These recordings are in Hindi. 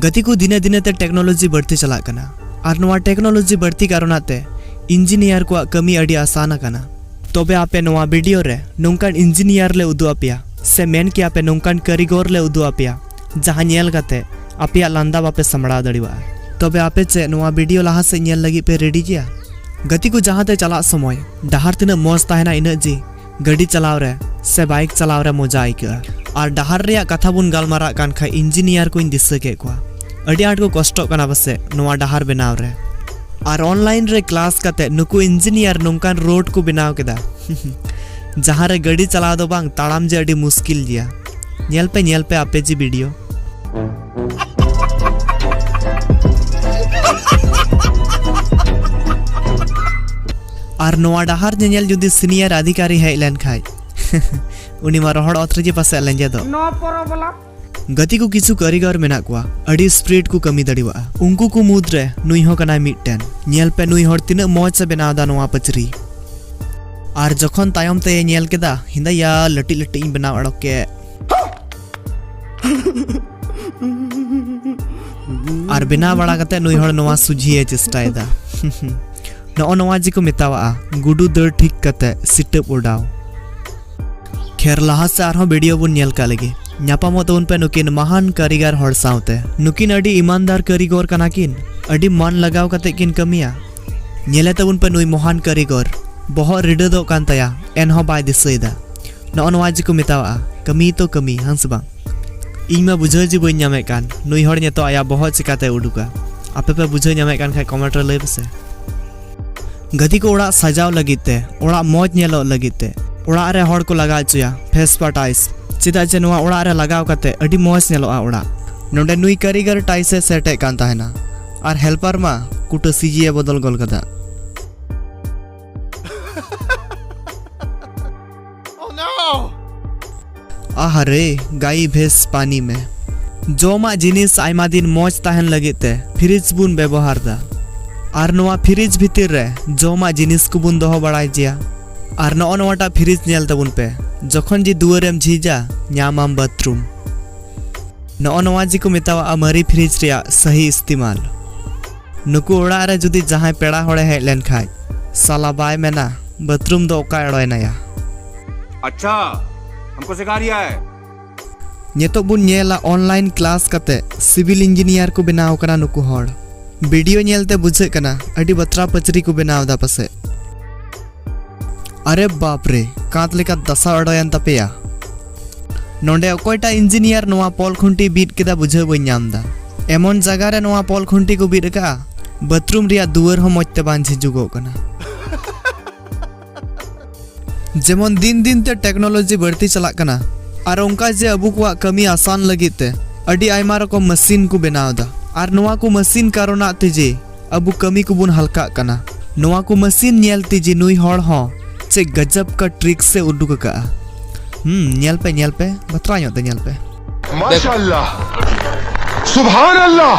गति को दिने दिने ते टेक्नोलॉजी बढ़ती चला कना और नवा टेक्नोलॉजी बढ़ती कारणते इंजीनियर को कमी अड़ी आसान कना। तबे आपे नवा वीडियो रे नोंकान इंजीनियर ले उदु आपिया से मेन कि आपे नोंकान कारीगर ले उदु आपिया जहां नेल कते आपिया लांदा बापे समड़ा दड़िवा। तबे आपे चे नवा वीडियो लहा से नेल लगी पे रेडी किया। गति को जहां ते चला समय डहार तिना मौज ताहेना इना जी गाड़ी चलाव रे से बाइक चलाव रे मजा आइका और डहार रे कथा बुन गालमारा कान खा इंजीनियर को दिशा के को अड़ी आट को कष्ट कना बसे नवा डहार बनाव रे और ऑनलाइन रे क्लास कते नुकु इंजीनियर नोंकान रोड को बनाव केदा जहां रे गाड़ी चलाव दो बांग ताड़ाम जे अड़ी मुश्किल जिया। नेल पे आपे जी वीडियो और नवा डहार नेल जुदी सीनियर अधिकारी हेज लेन खाय उनी मा रोहड़ अथरे पासे लेंजे दो गति को किछु कारीगर मेना कुआ अड़ी स्प्रीड को कमी दड़िवा उनको को मुद्रे नुई हो कना मिटटेन नेल पे नुई हर तिना मौज से बनाव दा नवा पचरी और जखन तायम ते नेल केदा हिंदा लटी लटी बनाव अड़के और बिना बड़ा कते नुई हर नवा सुझिए चेष्टायदा नौ नवा जी को मितावा गुडू दर ठीक कते सिटअप उड़ाव। खेर लहा से आरहों वीडियो बुन नेल का लगे न्यापामो तउन पे नुकिन महान कारीगर हर सावते नुकिन अड़ी ईमानदार कारीगर कना किन अड़ी मन लगाव कते किन कमिया नेले तउन पे नुई महान कारीगर बहुत रिडो दो कान तया एनहो बाय दिसैदा नौ नवा जी को मितावा कमी तो कमी हंस बांग इन मा बुझे जी बई न्यामे कान नुई हर नेतो आया बहुत चिकाते उडुका आपे पे बुझे न्यामे कान खाय कमेंट रे लय बसे। गति को उड़ा सजाव लगिते उड़ा मौज नेलो लगिते उड़ा रे हड़ को लगा चुया फेस पर टाइस चिदा चे नवा उड़ा रे लगाव कते अडी मौज नेलोआ उड़ा नोंडे नुई कारीगर टाइसे सेटे कान ताहेना और हेल्पर मा कुट सीजीए बदल गोल कदा। आहरे गाई भैंस पानी में जोमा जिनिस आयमा दिन मौज ताहन लगिते फ्रिज बुन व्यवहार दा और नवा फ्रिज भीतर रे जोमा जिनिस को बुन दोहो बड़ाई जिया और नवाटा फ्रिज नेल तबुन पे जखन जी दुआरेम झीजा न्यामाम बाथरूम नवा जी को मितावा मारी फ्रिज रिया सही इस्तेमाल नुकु ओड़ा रे जुदी जहां पेड़ा होड़े हेज लेन खाय साला बाय मेना बाथरूम दो ओका एड़ोयनाया। अच्छा हमको सिखा रिया है नेतो बुन नेला ऑनलाइन क्लास कते सिविल इंजीनियर को बनाव कना नुकु हड़ वीडियो नेलते बुझे कना अडी बत्रा पचरी को बनाव दा पसे अरे बाप रे कांत लेका दशा अड़ोयन तपेया नोंडे अकोयटा इंजीनियर नवा पोल खुंटी बीट केदा बुझे बई नामदा एमन जगह रे नवा पोल खुंटी को बीट का बाथरूम रिया दुआर हो मजते बान झिजुगो कना। जेमन दिन दिन ते टेक्नोलॉजी बढ़ती चला कना और उनका जे अबू को कमी आसान लगिते अडी आयमा रकम मशीन को बनाव दा और नवा को मशीन कारोना तेजे अबू कमी को बुन हल्का कना नवा को मशीन नेल तेजे नुई हड़ हो चे गजब का ट्रिक से उडुक का नेल पे बतरा यो नेल पे माशाअल्लाह सुभान अल्लाह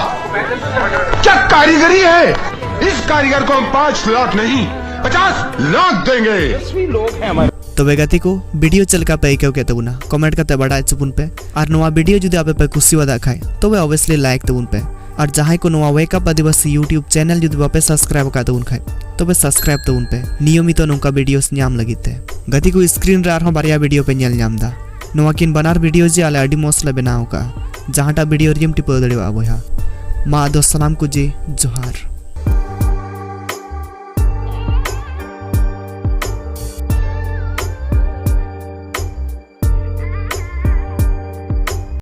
क्या कारीगरी है। इस कारीगर को हम 5 लाख नहीं 50 लाख देंगे। तो गति को वीडियो चल का पे के तबुना कमेंट करते बड़ा चुपुन पे और नवा वीडियो जुदी आपे पे खुशी वादा खाए तो वे ऑब्वियसली लाइक तबुन पे और जहां को नवा वेकअप आदिवासी यूट्यूब चैनल जुदी बापे सब्सक्राइब का तबुन खाए तो वे सब्सक्राइब तबुन पे नियमित नोंका वीडियोस न्याम लगिते गति को स्क्रीन रे आरहो बारिया वीडियो पे नेल न्यामदा नवा किन बनार वीडियो जे आले अडी मोसले बनाव का जहांटा वीडियो रिम टिपो दड़िवा बोया मा दो सलाम को जी जोहार।